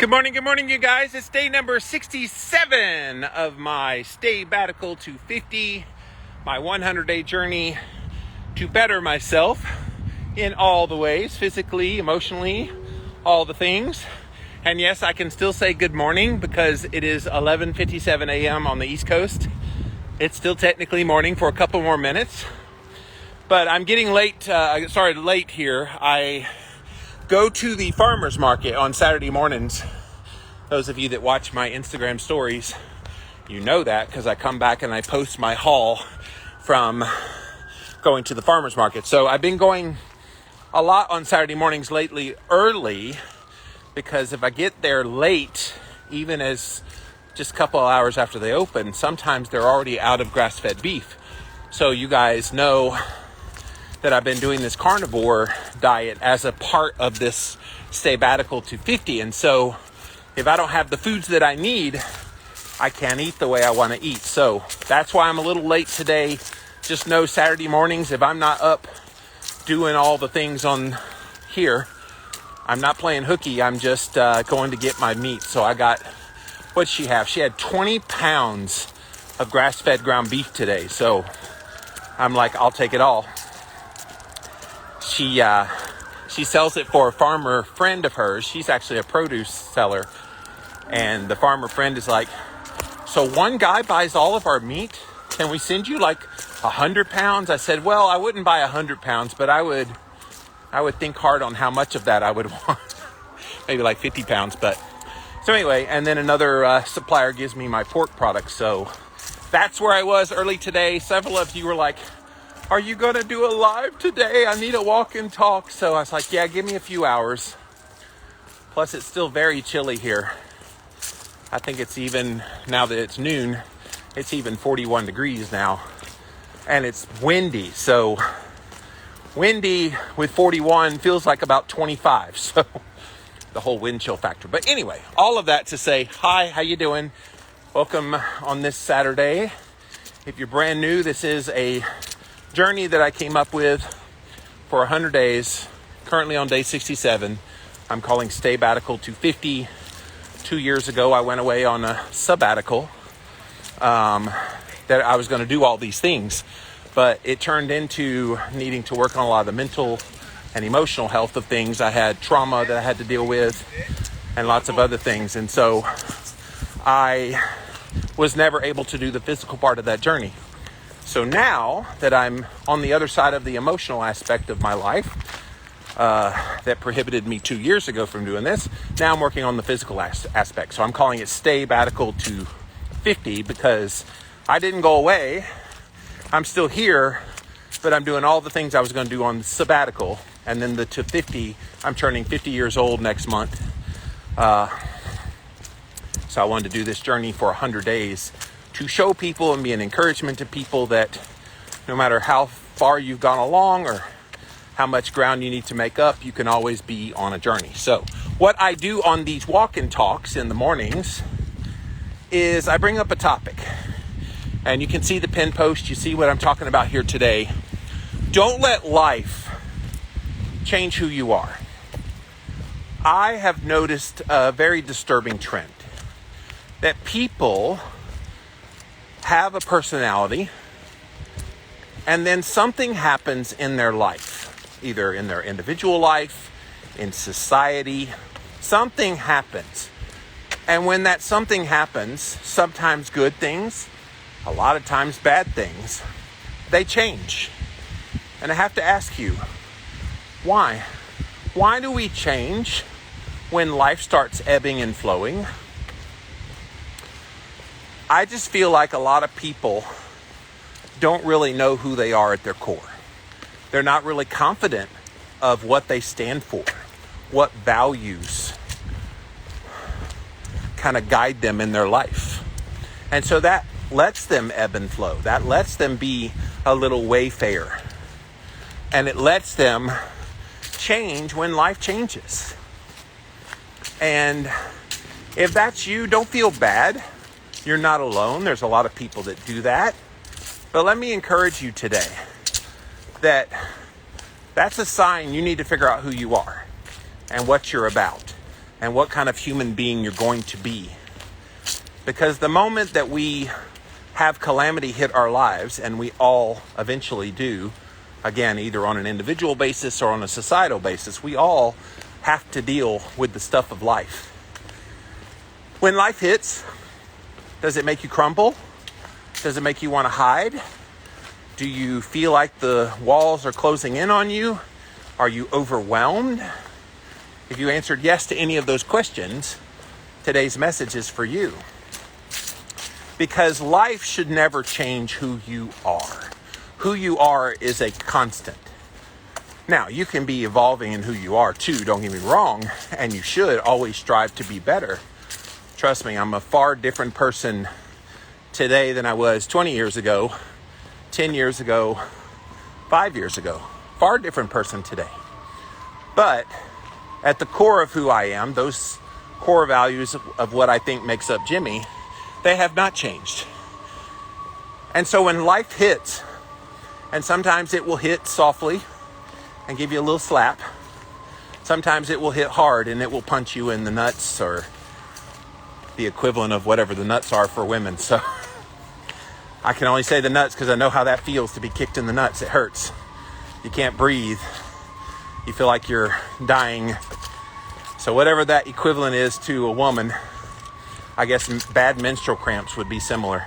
Good morning, you guys. It's day number 67 of my Stay Batical to 50, my 100-day journey to better myself in all the ways, physically, emotionally, all the things. And yes, I can still say good morning because it is 11:57 a.m. on the East Coast. It's still technically morning for a couple more minutes, but I'm getting late. Late here. I go to the farmer's market on Saturday mornings. Those of you that watch my Instagram stories, you know that because I come back and I post my haul from going to the farmer's market. So I've been going a lot on Saturday mornings lately early, because if I get there late, even as just a couple of hours after they open, sometimes they're already out of grass-fed beef. So you guys know that I've been doing this carnivore diet as a part of this Stay Batical to 50. And so if I don't have the foods that I need, I can't eat the way I want to eat. So that's why I'm a little late today. Just know Saturday mornings, if I'm not up doing all the things on here, I'm not playing hooky. I'm just going to get my meat. So I got, what'd she have? She had 20 pounds of grass-fed ground beef today. So I'm like, I'll take it all. She sells it for a farmer friend of hers. She's actually a produce seller. And the farmer friend is like, so one guy buys all of our meat? Can we send you like 100 pounds? I said, well, I wouldn't buy 100 pounds, but I would think hard on how much of that I would want. Maybe like 50 pounds. But so anyway, and then another supplier gives me my pork products. So that's where I was early today. Several of you were like, are you going to do a live today? I need a walk and talk. So I was like, yeah, give me a few hours. Plus, it's still very chilly here. I think it's even, now that it's noon, it's even 41 degrees now. And it's windy. So windy with 41 feels like about 25. So the whole wind chill factor. But anyway, all of that to say, hi, how you doing? Welcome on this Saturday. If you're brand new, this is a journey that I came up with for 100 days, currently on day 67. I'm calling Stay Batical to 50. 2 years ago, I went away on a sabbatical that I was going to do all these things, but it turned into needing to work on a lot of the mental and emotional health of things. I had trauma that I had to deal with and lots of other things. And so I was never able to do the physical part of that journey. So now that I'm on the other side of the emotional aspect of my life that prohibited me 2 years ago from doing this, now I'm working on the physical aspect. So I'm calling it Stay Batical to 50 because I didn't go away. I'm still here, but I'm doing all the things I was going to do on the sabbatical. And then the to 50, I'm turning 50 years old next month. So I wanted to do this journey for 100 days to show people and be an encouragement to people that no matter how far you've gone along or how much ground you need to make up, you can always be on a journey. So what I do on these walk-in talks in the mornings is I bring up a topic. And you can see the pin post. You see what I'm talking about here today. Don't let life change who you are. I have noticed a very disturbing trend that people have a personality and then something happens in their life, either in their individual life, in society, something happens. And when that something happens, sometimes good things, a lot of times bad things, they change. And I have to ask you, why? Why do we change when life starts ebbing and flowing? I just feel like a lot of people don't really know who they are at their core. They're not really confident of what they stand for, what values kind of guide them in their life. And so that lets them ebb and flow. That lets them be a little wayfarer. And it lets them change when life changes. And if that's you, don't feel bad. You're not alone. There's a lot of people that do that. But let me encourage you today that that's a sign you need to figure out who you are and what you're about and what kind of human being you're going to be. Because the moment that we have calamity hit our lives, and we all eventually do, again, either on an individual basis or on a societal basis, we all have to deal with the stuff of life. When life hits, does it make you crumble? Does it make you want to hide? Do you feel like the walls are closing in on you? Are you overwhelmed? If you answered yes to any of those questions, today's message is for you. Because life should never change who you are. Who you are is a constant. Now, you can be evolving in who you are too, don't get me wrong, and you should always strive to be better. Trust me, I'm a far different person today than I was 20 years ago, 10 years ago, 5 years ago. Far different person today. But at the core of who I am, those core values of what I think makes up Jimmy, they have not changed. And so when life hits, and sometimes it will hit softly and give you a little slap. Sometimes it will hit hard and it will punch you in the nuts, or the equivalent of whatever the nuts are for women. So I can only say the nuts because I know how that feels to be kicked in the nuts. It hurts. You can't breathe. You feel like you're dying. So whatever that equivalent is to a woman, I guess bad menstrual cramps would be similar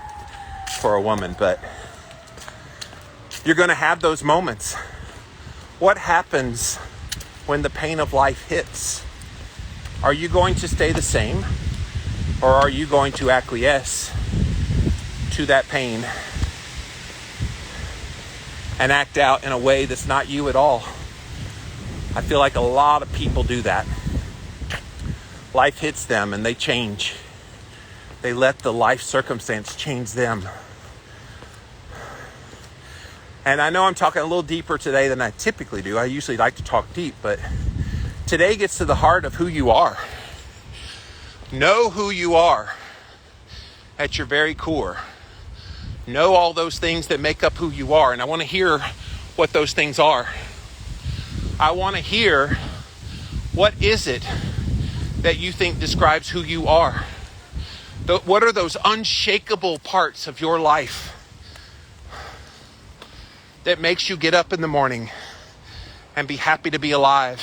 for a woman. But you're going to have those moments. What happens when the pain of life hits? Are you going to stay the same? Or are you going to acquiesce to that pain and act out in a way that's not you at all? I feel like a lot of people do that. Life hits them and they change. They let the life circumstance change them. And I know I'm talking a little deeper today than I typically do. I usually like to talk deep, but today gets to the heart of who you are. Know who you are at your very core. Know all those things that make up who you are. And I want to hear what those things are. I want to hear, what is it that you think describes who you are? What are those unshakable parts of your life that makes you get up in the morning and be happy to be alive?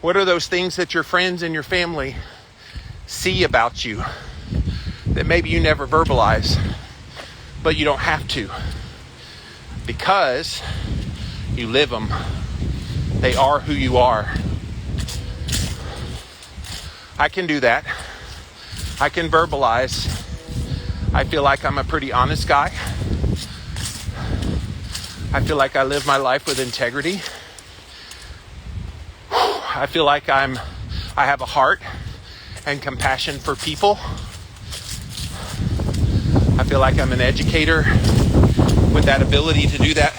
What are those things that your friends and your family see about you that maybe you never verbalize, but you don't have to, because you live them. They are who you are. I can do that. I can verbalize. I feel like I'm a pretty honest guy. I feel like I live my life with integrity. I feel like I have a heart and compassion for people. I feel like I'm an educator with that ability to do that.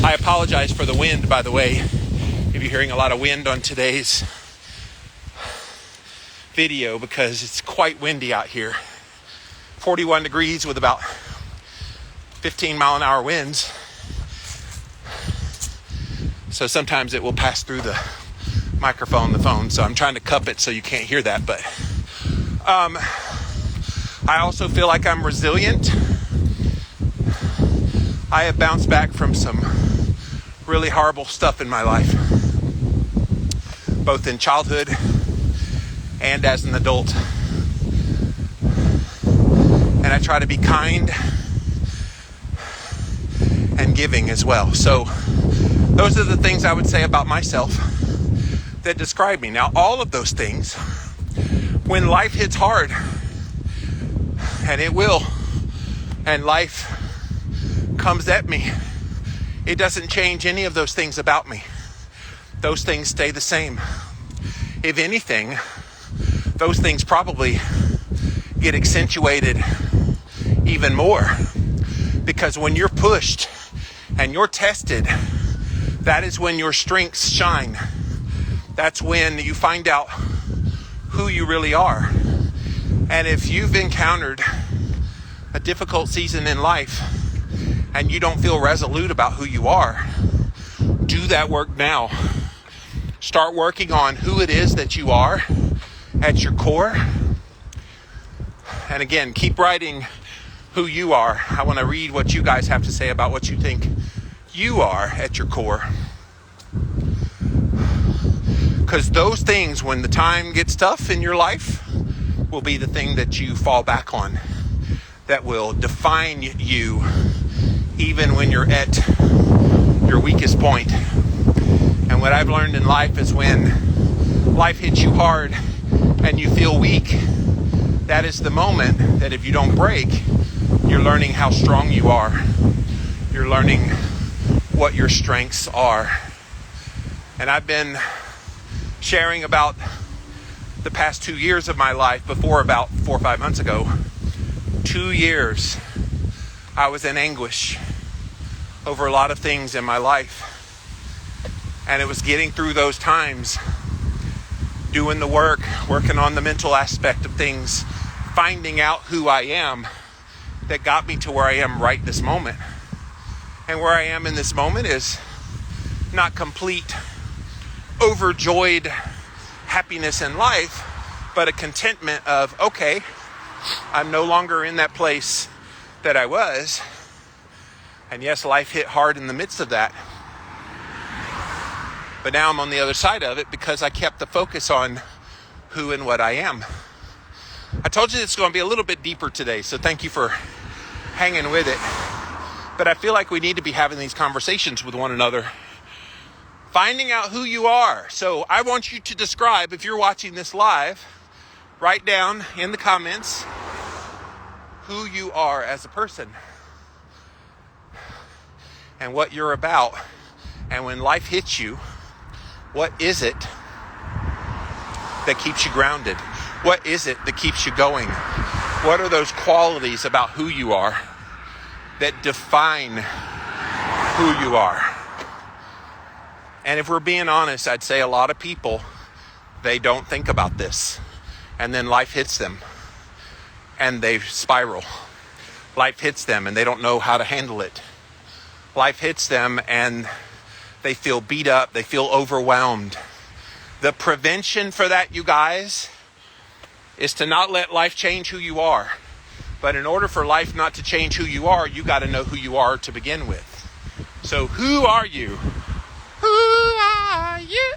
I apologize for the wind, by the way. If you're hearing a lot of wind on today's video, because it's quite windy out here. 41 degrees with about 15 mile an hour winds. So sometimes it will pass through the microphone, the phone. So I'm trying to cup it so you can't hear that. But I also feel like I'm resilient. I have bounced back from some really horrible stuff in my life, both in childhood and as an adult. And I try to be kind and giving as well. So those are the things I would say about myself that describe me. Now, all of those things, when life hits hard, and it will, and life comes at me, it doesn't change any of those things about me. Those things stay the same. If anything, those things probably get accentuated even more, because when you're pushed and you're tested, that is when your strengths shine. That's when you find out who you really are. And if you've encountered a difficult season in life and you don't feel resolute about who you are, do that work now. start working on who it is that you are at your core. And again, keep writing who you are. I want to read what you guys have to say about what you think you are at your core. Because those things, when the time gets tough in your life, will be the thing that you fall back on, that will define you even when you're at your weakest point. And what I've learned in life is when life hits you hard and you feel weak, that is the moment that if you don't break, you're learning how strong you are. You're learning what your strengths are. And I've been sharing about the past 2 years of my life. Before, about 4 or 5 months ago, 2 years I was in anguish over a lot of things in my life. And it was getting through those times, doing the work, working on the mental aspect of things, finding out who I am, that got me to where I am right this moment. And where I am in this moment is not complete, overjoyed happiness in life, but a contentment of, okay, I'm no longer in that place that I was. And yes, life hit hard in the midst of that. But now I'm on the other side of it because I kept the focus on who and what I am. I told you it's going to be a little bit deeper today, so thank you for hanging with it. But I feel like we need to be having these conversations with one another. Finding out who you are. So I want you to describe, if you're watching this live, write down in the comments who you are as a person and what you're about. And when life hits you, what is it that keeps you grounded? What is it that keeps you going? What are those qualities about who you are that define who you are? And if we're being honest, I'd say a lot of people, they don't think about this. And then life hits them and they spiral. Life hits them and they don't know how to handle it. Life hits them and they feel beat up. They feel overwhelmed. The prevention for that, you guys, is to not let life change who you are. But in order for life not to change who you are, you got to know who you are to begin with. So who are you? Who are you?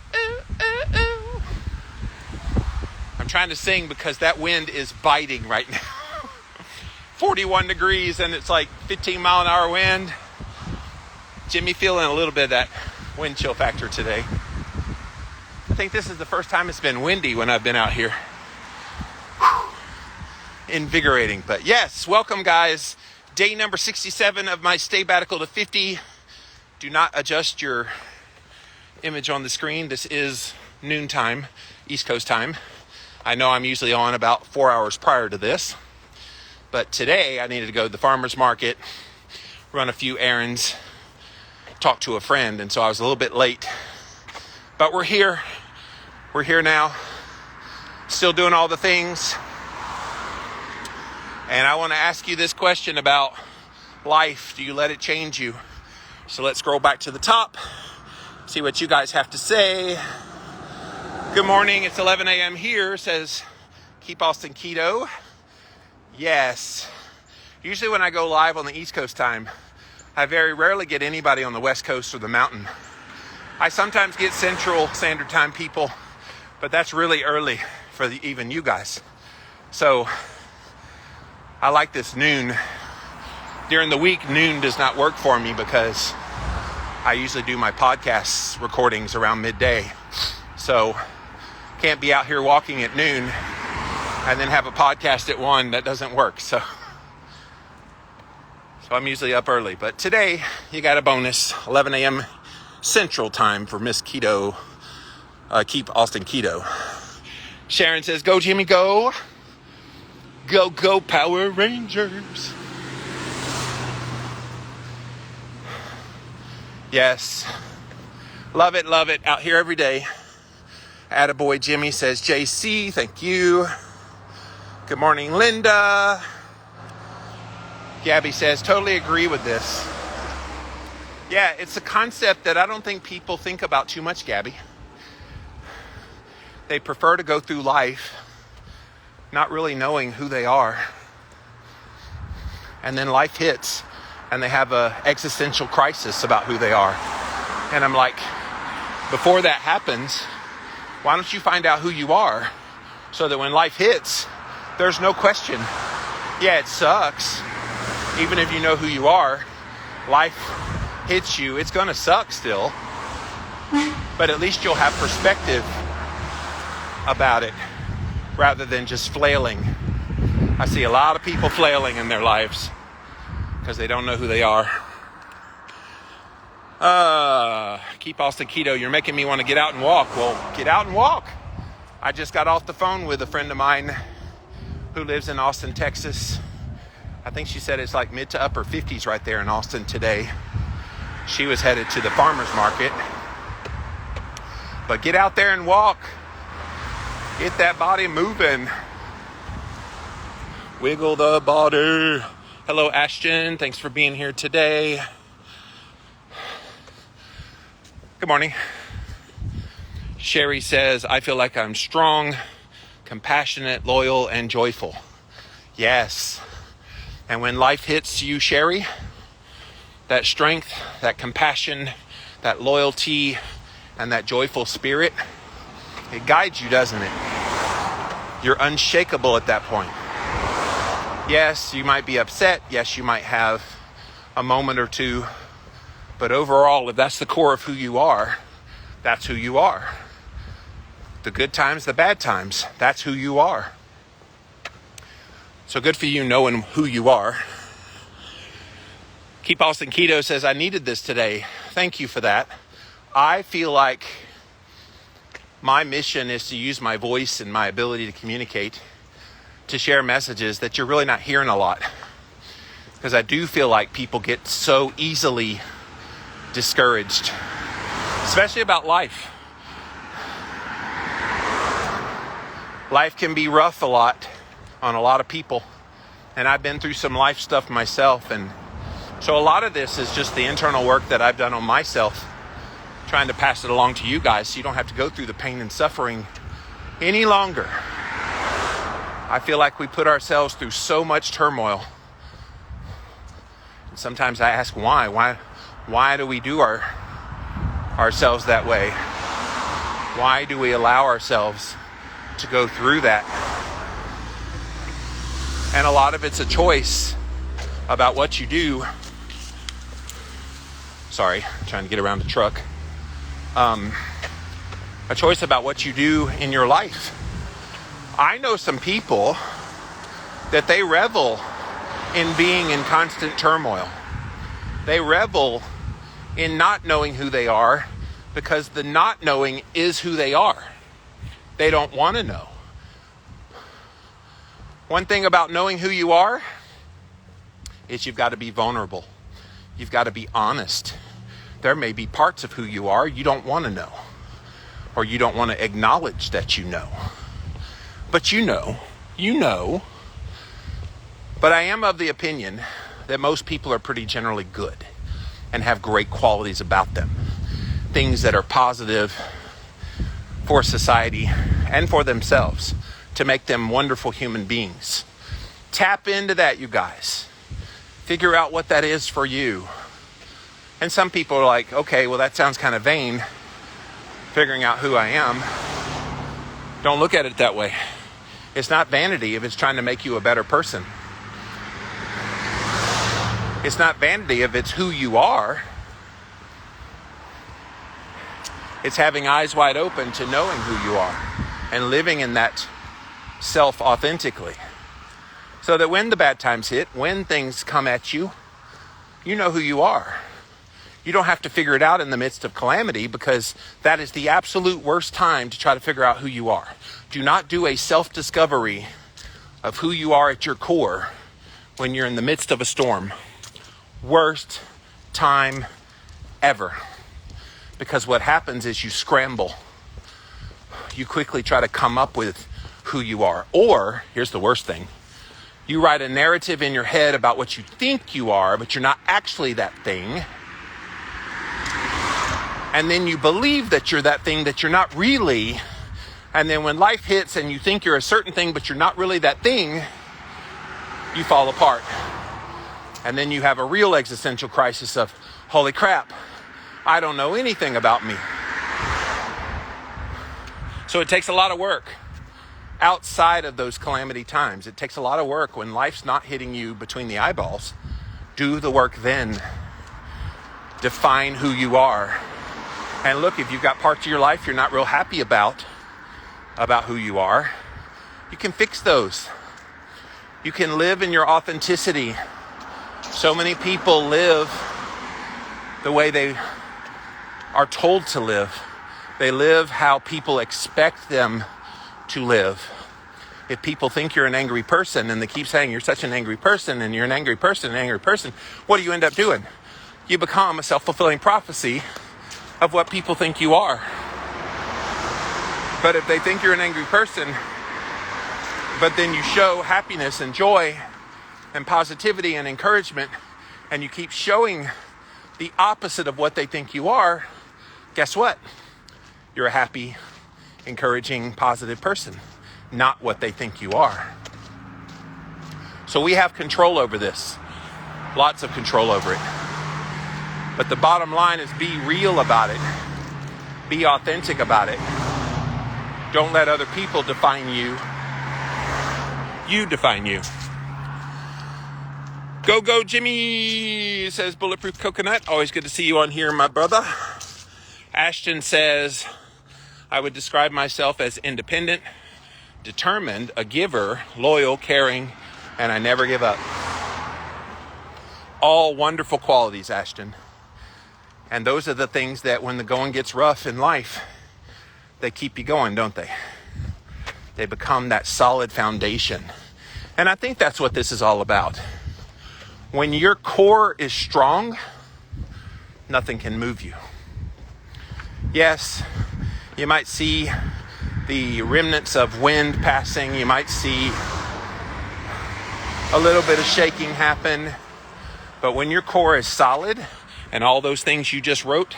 I'm trying to sing because that wind is biting right now. 41 degrees and it's like 15 mile an hour wind. Jimmy feeling a little bit of that wind chill factor today. I think this is the first time it's been windy when I've been out here. Whew. Invigorating. But yes, welcome guys. Day number 67 of my Staybatical to 50. Do not adjust your image on the screen. This is noontime, East Coast time. I know I'm usually on about 4 hours prior to this, but today I needed to go to the farmer's market, run a few errands, talk to a friend, and so I was a little bit late. But we're here now, still doing all the things. And I want to ask you this question about life. Do you let it change you? So let's scroll back to the top. See what you guys have to say. Good morning, it's 11 a.m. here, says Keep Austin Keto. Yes. Usually when I go live on the East Coast time, I very rarely get anybody on the West Coast or the mountain. I sometimes get Central Standard Time people, but that's really early for even you guys. So I like this noon. During the week, noon does not work for me because I usually do my podcast recordings around midday. So can't be out here walking at noon and then have a podcast at 1. That doesn't work. So I'm usually up early. But today you got a bonus, 11 a.m. Central Time for Miss Keto, Keep Austin Keto. Sharon says, go Jimmy, go. Go, go Power Rangers. Yes. Love it out here every day. Attaboy Jimmy says, JC, thank you. Good morning, Linda. Gabby says, totally agree with this. Yeah, it's a concept that I don't think people think about too much, Gabby. they prefer to go through life not really knowing who they are. And then life hits and they have an existential crisis about who they are. And I'm like, before that happens, why don't you find out who you are so that when life hits, there's no question. Yeah, it sucks. Even if you know who you are, life hits you, it's going to suck still. But at least you'll have perspective about it rather than just flailing. I see a lot of people flailing in their lives because they don't know who they are. Keep Austin Keto, you're making me want to get out and walk. Well, get out and walk. I just got off the phone with a friend of mine who lives in Austin, Texas. I think she said it's like mid to upper 50s right there in Austin today. She was headed to the farmer's market. But get out there and walk. Get that body moving. Wiggle the body. Hello, Ashton. Thanks for being here today. Good morning. Sherry says, I feel like I'm strong, compassionate, loyal, and joyful. Yes. And when life hits you, Sherry, that strength, that compassion, that loyalty, and that joyful spirit, it guides you, doesn't it? You're unshakable at that point. Yes, you might be upset. Yes, you might have a moment or two. But overall, if that's the core of who you are, that's who you are. The good times, the bad times, that's who you are. So good for you knowing who you are. Keep Austin Keto says, I needed this today. Thank you for that. I feel like my mission is to use my voice and my ability to communicate to share messages that you're really not hearing a lot. Because I do feel like people get so easily discouraged, especially about life. Life can be rough a lot on a lot of people. And I've been through some life stuff myself. And so a lot of this is just the internal work that I've done on myself, trying to pass it along to you guys so you don't have to go through the pain and suffering any longer. I feel like we put ourselves through so much turmoil. And sometimes I ask why do we do ourselves that way? Why do we allow ourselves to go through that? And a lot of it's a choice about what you do. Sorry, trying to get around the truck. A choice about what you do in your life. I know some people that they revel in being in constant turmoil. They revel in not knowing who they are because the not knowing is who they are. They don't want to know. One thing about knowing who you are is you've got to be vulnerable. You've got to be honest. There may be parts of who you are you don't want to know, or you don't want to acknowledge that you know. But you know. But I am of the opinion that most people are pretty generally good and have great qualities about them. Things that are positive for society and for themselves to make them wonderful human beings. Tap into that, you guys. Figure out what that is for you. And some people are like, okay, well, that sounds kind of vain, figuring out who I am. Don't look at it that way. It's not vanity if it's trying to make you a better person. It's not vanity if it's who you are. It's having eyes wide open to knowing who you are and living in that self authentically. So that when the bad times hit, when things come at you, you know who you are. You don't have to figure it out in the midst of calamity, because that is the absolute worst time to try to figure out who you are. Do not do a self-discovery of who you are at your core when you're in the midst of a storm. Worst time ever. Because what happens is you scramble. You quickly try to come up with who you are. Or, here's the worst thing. You write a narrative in your head about what you think you are, but you're not actually that thing. And then you believe that you're that thing that you're not really. And then when life hits and you think you're a certain thing, but you're not really that thing, you fall apart. And then you have a real existential crisis of, holy crap, I don't know anything about me. So it takes a lot of work outside of those calamity times. It takes a lot of work when life's not hitting you between the eyeballs. Do the work then. Define who you are. And look, if you've got parts of your life you're not real happy about who you are, you can fix those. You can live in your authenticity. So many people live the way they are told to live. They live how people expect them to live. If people think you're an angry person and they keep saying you're such an angry person and you're an angry person, what do you end up doing? You become a self-fulfilling prophecy of what people think you are. But if they think you're an angry person, but then you show happiness and joy and positivity and encouragement, and you keep showing the opposite of what they think you are, guess what? You're a happy, encouraging, positive person, not what they think you are. So we have control over this, lots of control over it. But the bottom line is be real about it. Be authentic about it. Don't let other people define you. You define you. Go, Jimmy, says Bulletproof Coconut. Always good to see you on here, my brother. Ashton says, I would describe myself as independent, determined, a giver, loyal, caring, and I never give up. All wonderful qualities, Ashton. And those are the things that when the going gets rough in life, they keep you going, don't they? They become that solid foundation. And I think that's what this is all about. When your core is strong, nothing can move you. Yes, you might see the remnants of wind passing. You might see a little bit of shaking happen. But when your core is solid, and all those things you just wrote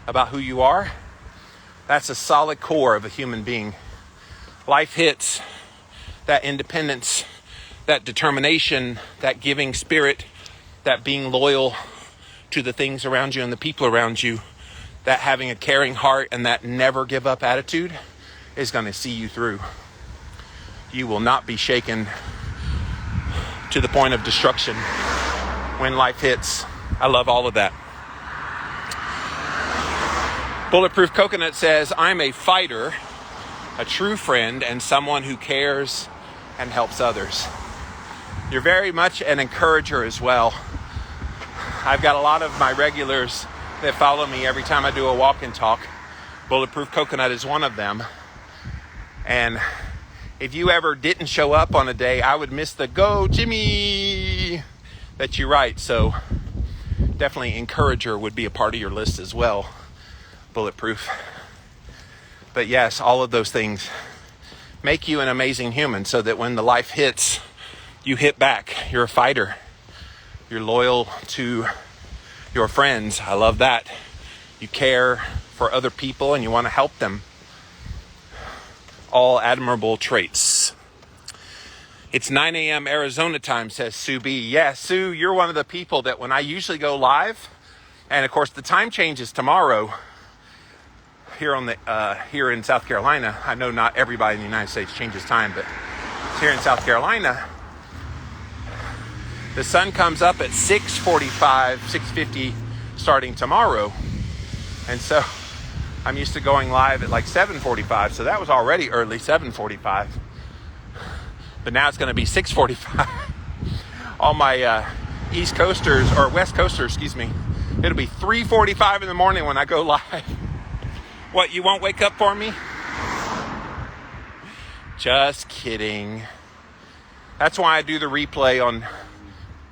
about who you are, that's a solid core of a human being. Life hits, that independence, that determination, that giving spirit, that being loyal to the things around you and the people around you, that having a caring heart and that never give up attitude is going to see you through. You will not be shaken to the point of destruction when life hits. I love all of that. Bulletproof Coconut says, I'm a fighter, a true friend, and someone who cares and helps others. You're very much an encourager as well. I've got a lot of my regulars that follow me every time I do a walk and talk. Bulletproof Coconut is one of them. And if you ever didn't show up on a day, I would miss the go Jimmy that you write. So definitely encourager would be a part of your list as well, Bulletproof. But yes, all of those things make you an amazing human so that when the life hits, you hit back. You're a fighter. You're loyal to your friends. I love that. You care for other people and you want to help them. All admirable traits. It's 9 a.m. Arizona time, says Sue B. Yeah, Sue, you're one of the people that when I usually go live, and of course the time changes tomorrow here in South Carolina. I know not everybody in the United States changes time, but here in South Carolina, the sun comes up at 6:45, 6:50 starting tomorrow. And so I'm used to going live at like 7:45. So that was already early, 7:45. But now it's going to be 6:45. All my East Coasters, or West Coasters, excuse me, it'll be 3:45 in the morning when I go live. What, you won't wake up for me? Just kidding. That's why I do the replay on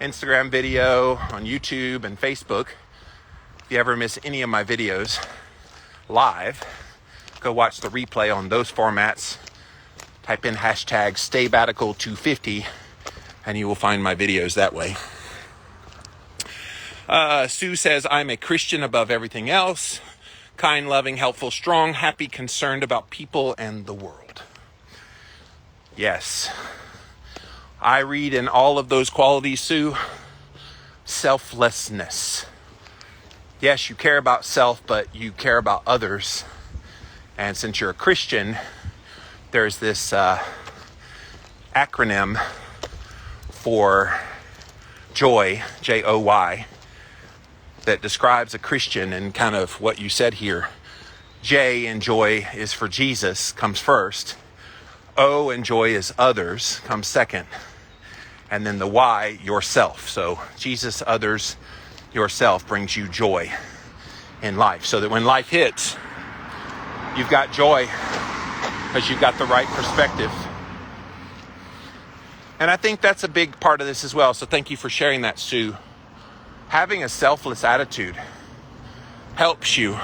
Instagram video, on YouTube and Facebook. If you ever miss any of my videos live, go watch the replay on those formats. Type in hashtag StayBatical250 and you will find my videos that way. Sue says, I'm a Christian above everything else. Kind, loving, helpful, strong, happy, concerned about people and the world. Yes. I read in all of those qualities, Sue, selflessness. Yes, you care about self, but you care about others. And since you're a Christian, there's this acronym for joy, Joy, that describes a Christian and kind of what you said here. J in joy is for Jesus, comes first. O in joy is others, comes second. And then the Y, yourself. So Jesus, others, yourself brings you joy in life. So that when life hits, you've got joy because you've got the right perspective. And I think that's a big part of this as well. So thank you for sharing that, Sue. Having a selfless attitude helps you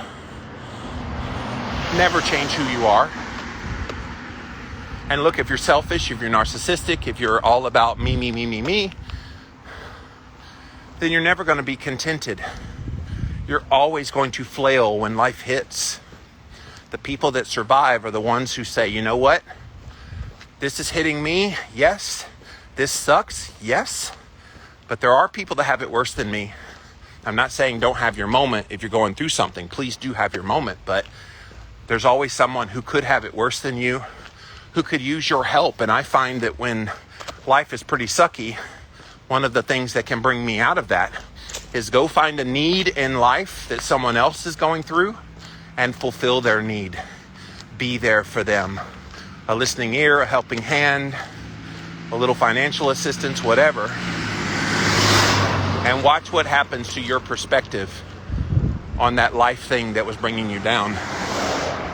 never change who you are. And look, if you're selfish, if you're narcissistic, if you're all about me, then you're never going to be contented. You're always going to flail when life hits. The people that survive are the ones who say, you know what? This is hitting me, yes. This sucks, yes. But there are people that have it worse than me. I'm not saying don't have your moment if you're going through something. Please do have your moment. But there's always someone who could have it worse than you, who could use your help. And I find that when life is pretty sucky, one of the things that can bring me out of that is go find a need in life that someone else is going through and fulfill their need. Be there for them. A listening ear, a helping hand, a little financial assistance, whatever. And watch what happens to your perspective on that life thing that was bringing you down.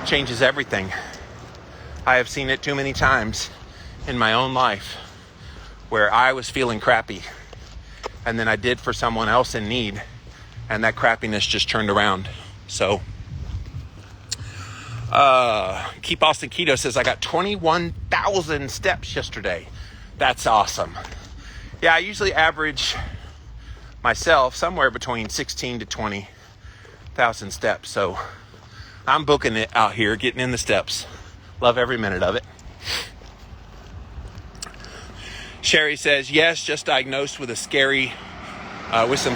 Changes everything. I have seen it too many times in my own life where I was feeling crappy and then I did for someone else in need and that crappiness just turned around. So Keep Austin Keto says, I got 21,000 steps yesterday. That's awesome. Yeah, I usually average myself somewhere between 16 to 20,000 steps. So I'm booking it out here, getting in the steps. Love every minute of it. Sherry says, yes, just diagnosed with some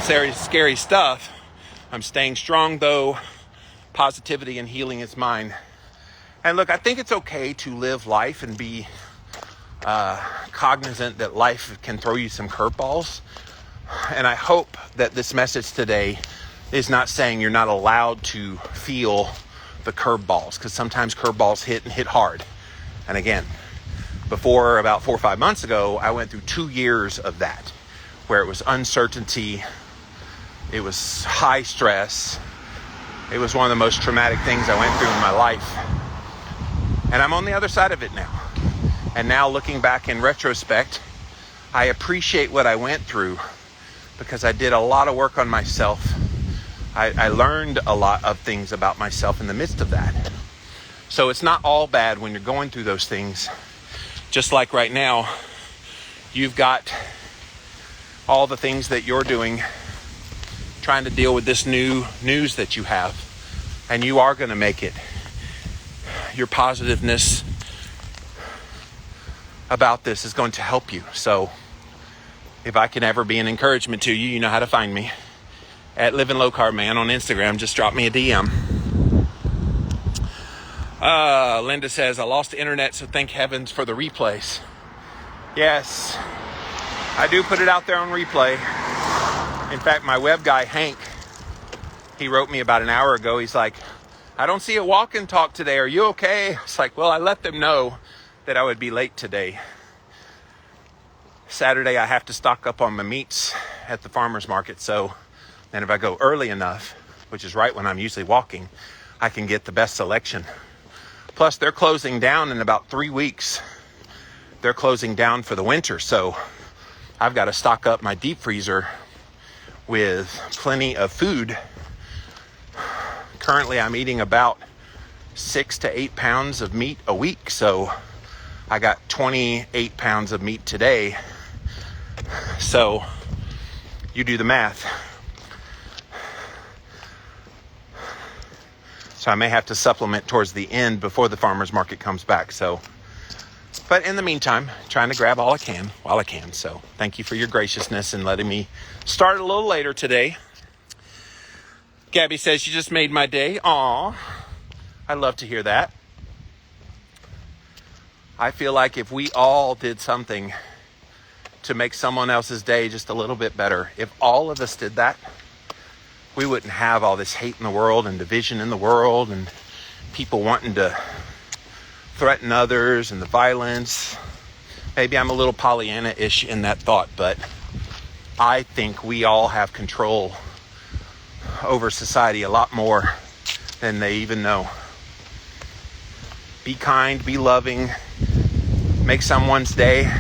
scary stuff. I'm staying strong though. Positivity and healing is mine. And look, I think it's okay to live life and be cognizant that life can throw you some curveballs. And I hope that this message today is not saying you're not allowed to feel the curveballs, because sometimes curveballs hit and hit hard. And again, before about 4 or 5 months ago, I went through 2 years of that, where it was uncertainty, it was high stress. It was one of the most traumatic things I went through in my life. And I'm on the other side of it now. And now looking back in retrospect, I appreciate what I went through because I did a lot of work on myself. I learned a lot of things about myself in the midst of that. So it's not all bad when you're going through those things. Just like right now, you've got all the things that you're doing, trying to deal with this new news that you have, and you are going to make it. Your positiveness about this is going to help you. So if I can ever be an encouragement to you, you know how to find me at Living Low Carb Man on Instagram. Just drop me a DM. Linda says, I lost the internet, so thank heavens for the replays. Yes, I do put it out there on replay. In fact, my web guy, Hank, he wrote me about an hour ago. He's like, I don't see a walk and talk today. Are you okay? It's like, well, I let them know that I would be late today. Saturday, I have to stock up on my meats at the farmer's market. So then if I go early enough, which is right when I'm usually walking, I can get the best selection. Plus, they're closing down in about 3 weeks. They're closing down for the winter. So I've got to stock up my deep freezer with plenty of food. Currently, I'm eating about 6 to 8 pounds of meat a week. So I got 28 pounds of meat today. So you do the math. So I may have to supplement towards the end before the farmer's market comes back. So But in the meantime, trying to grab all I can while I can. So thank you for your graciousness and letting me start a little later today. Gabby says, you just made my day. Aw, I love to hear that. I feel like if we all did something to make someone else's day just a little bit better, if all of us did that, we wouldn't have all this hate in the world and division in the world and people wanting to threaten others and the violence. Maybe I'm a little Pollyanna-ish in that thought, but I think we all have control over society a lot more than they even know. Be kind, be loving, make someone's day.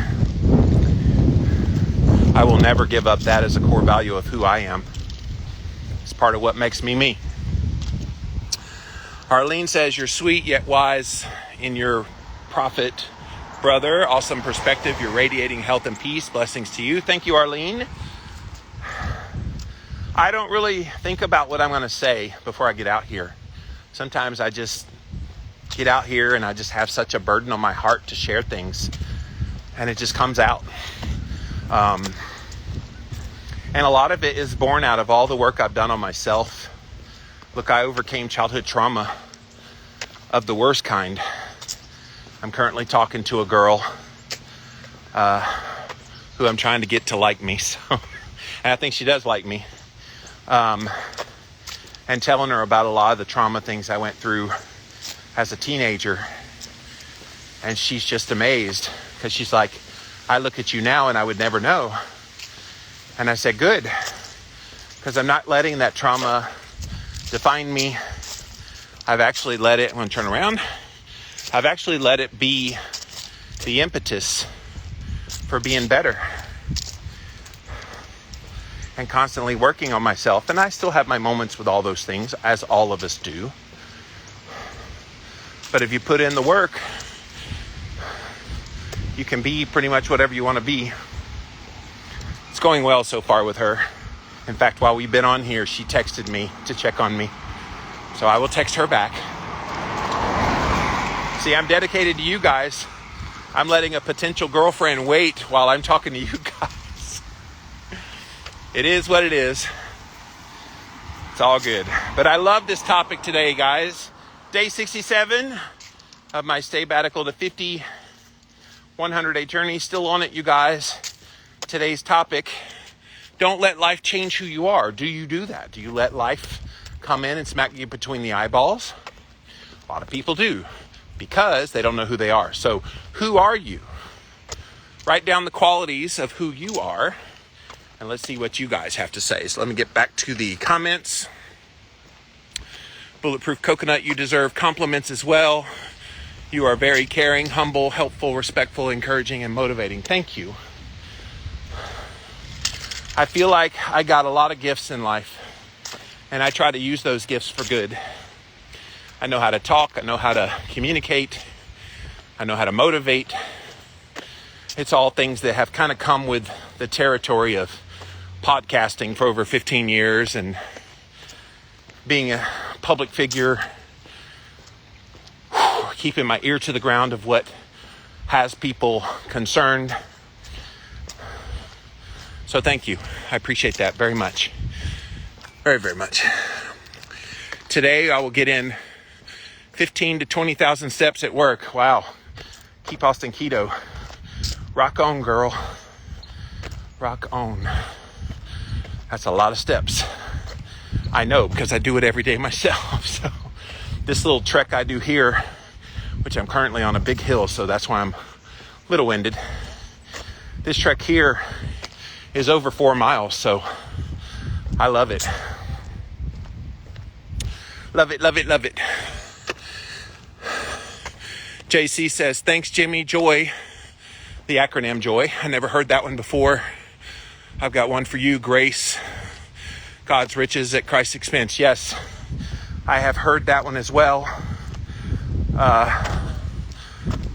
I will never give up that as a core value of who I am. It's part of what makes me me. Arlene says, you're sweet yet wise in your prophet, brother. Awesome perspective. You're radiating health and peace. Blessings to you. Thank you, Arlene. I don't really think about what I'm going to say before I get out here. Sometimes I just get out here and I just have such a burden on my heart to share things. And it just comes out. And a lot of it is born out of all the work I've done on myself. Look, I overcame childhood trauma of the worst kind. I'm currently talking to a girl who I'm trying to get to like me. So, and I think she does like me. And telling her about a lot of the trauma things I went through as a teenager. And she's just amazed because she's like, I look at you now and I would never know. And I said, good, because I'm not letting that trauma define me. I've actually let it, I'm going to turn around. I've actually let it be the impetus for being better and constantly working on myself. And I still have my moments with all those things, as all of us do. But if you put in the work, you can be pretty much whatever you want to be. It's going well so far with her. In fact, while we've been on here, she texted me to check on me. So I will text her back. See, I'm dedicated to you guys. I'm letting a potential girlfriend wait while I'm talking to you guys. It is what it is. It's all good. But I love this topic today, guys. Day 67 of my sabbatical to 50, 100-day journey. Still on it, you guys. Today's topic, don't let life change who you are. Do you do that? Do you let life come in and smack you between the eyeballs? A lot of people do because they don't know who they are. So who are you? Write down the qualities of who you are and let's see what you guys have to say. So let me get back to the comments. Bulletproof Coconut, you deserve compliments as well. You are very caring, humble, helpful, respectful, encouraging, and motivating. Thank you. I feel like I got a lot of gifts in life, and I try to use those gifts for good. I know how to talk. I know how to communicate. I know how to motivate. It's all things that have kind of come with the territory of podcasting for over 15 years and being a public figure, keeping my ear to the ground of what has people concerned. So thank you. I appreciate that very much. Very, very much. Today I will get in 15 to 20,000 steps at work. Wow. Keep Austin keto. Rock on, girl. Rock on. That's a lot of steps. I know because I do it every day myself. So this little trek I do here, which I'm currently on a big hill, so that's why I'm a little winded. This trek here is over 4 miles, so I love it. Love it, love it, love it. JC says, thanks, Jimmy. Joy, the acronym JOY. I never heard that one before. I've got one for you, Grace. God's riches at Christ's expense. Yes, I have heard that one as well.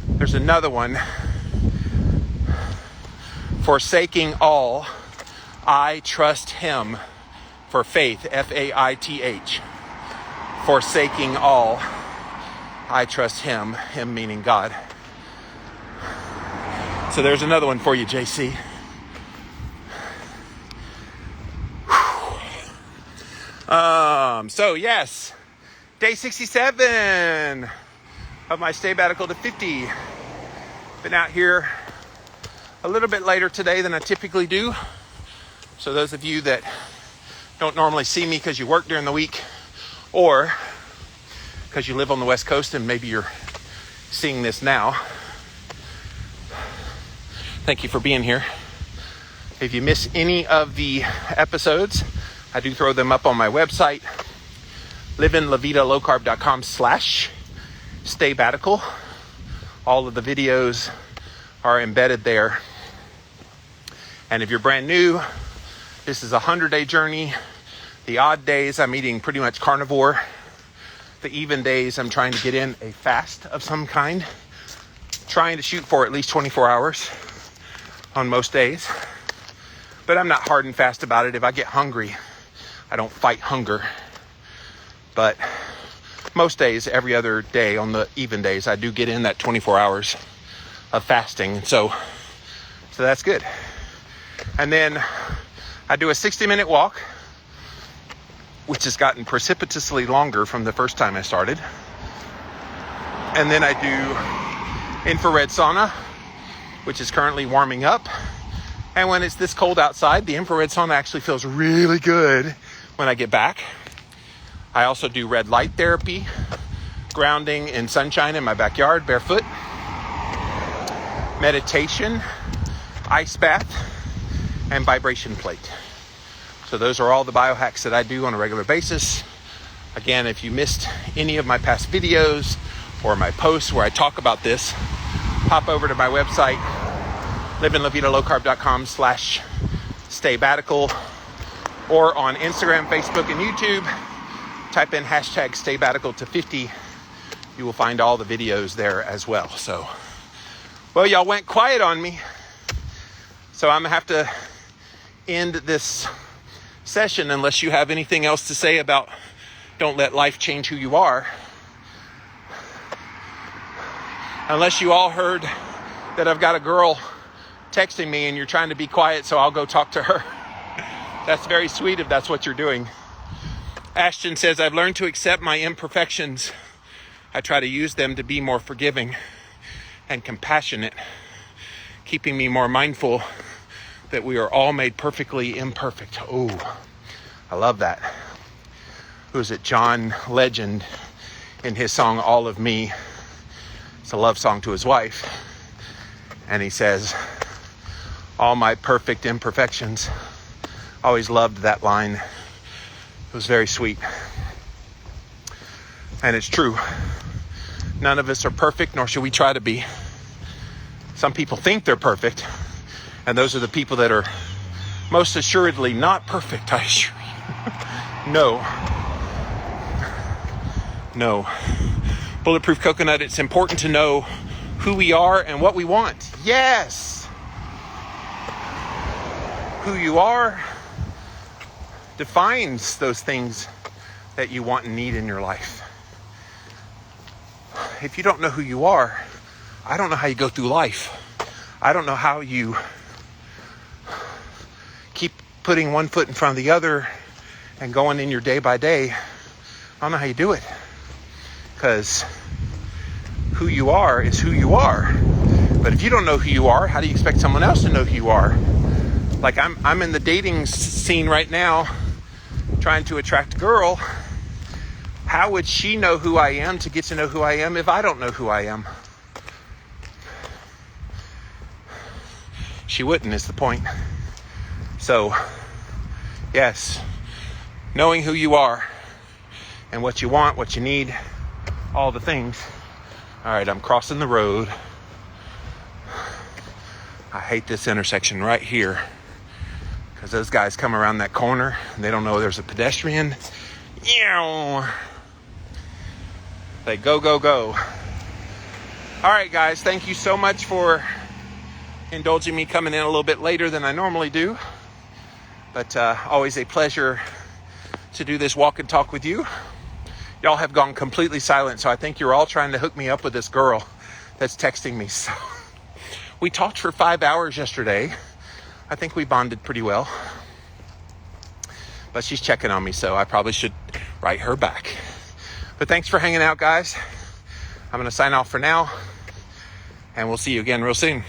There's another one. Forsaking all, I trust him for faith. Faith. Forsaking all, I trust him. Him meaning God. So there's another one for you, JC. So yes, day 67 of my sabbatical to 50. Been out here a little bit later today than I typically do. So those of you that don't normally see me because you work during the week, or because you live on the West Coast and maybe you're seeing this now, thank you for being here. If you miss any of the episodes, I do throw them up on my website, livinlavitalocarb.com/staybatical. All of the videos are embedded there. And if you're brand new, this is a 100-day journey. The odd days, I'm eating pretty much carnivore. The even days, I'm trying to get in a fast of some kind. Trying to shoot for at least 24 hours on most days. But I'm not hard and fast about it. If I get hungry, I don't fight hunger. But most days, every other day on the even days, I do get in that 24 hours of fasting. So that's good. And then I do a 60-minute walk, which has gotten precipitously longer from the first time I started. And then I do infrared sauna, which is currently warming up. And when it's this cold outside, the infrared sauna actually feels really good when I get back. I also do red light therapy, grounding in sunshine in my backyard, barefoot, meditation, ice bath, and vibration plate. So those are all the biohacks that I do on a regular basis. Again, if you missed any of my past videos or my posts where I talk about this, hop over to my website, livinlavitalocarb.com/staybatical, or on Instagram, Facebook, and YouTube, type in #staybatical to 50. You will find all the videos there as well. So, well, y'all went quiet on me. So I'm gonna have to end this session unless you have anything else to say about don't let life change who you are. Unless you all heard that I've got a girl texting me and you're trying to be quiet, so I'll go talk to her. That's very sweet if that's what you're doing. Ashton says, I've learned to accept my imperfections. I try to use them to be more forgiving and compassionate, keeping me more mindful that we are all made perfectly imperfect. Oh, I love that. Who is it? John Legend in his song, All of Me. It's a love song to his wife. And he says, all my perfect imperfections. Always loved that line. It was very sweet. And it's true. None of us are perfect, nor should we try to be. Some people think they're perfect, and those are the people that are most assuredly not perfect, I assure you. No. Bulletproof Coconut, it's important to know who we are and what we want. Yes! Who you are defines those things that you want and need in your life. If you don't know who you are, I don't know how you go through life. I don't know how you keep putting one foot in front of the other and going in your day by day. I don't know how you do it. Because who you are is who you are. But if you don't know who you are, how do you expect someone else to know who you are? Like I'm in the dating scene right now, trying to attract a girl. How would she know who I am to get to know who I am if I don't know who I am? She wouldn't, is the point. So, yes, knowing who you are and what you want, what you need, all the things. All right, I'm crossing the road. I hate this intersection right here because those guys come around that corner and they don't know there's a pedestrian. They go. All right, guys, thank you so much for indulging me coming in a little bit later than I normally do. But always a pleasure to do this walk and talk with you. Y'all have gone completely silent, so I think you're all trying to hook me up with this girl that's texting me. So We talked for 5 hours yesterday. I think we bonded pretty well. But she's checking on me, so I probably should write her back. But thanks for hanging out, guys. I'm going to sign off for now, and we'll see you again real soon.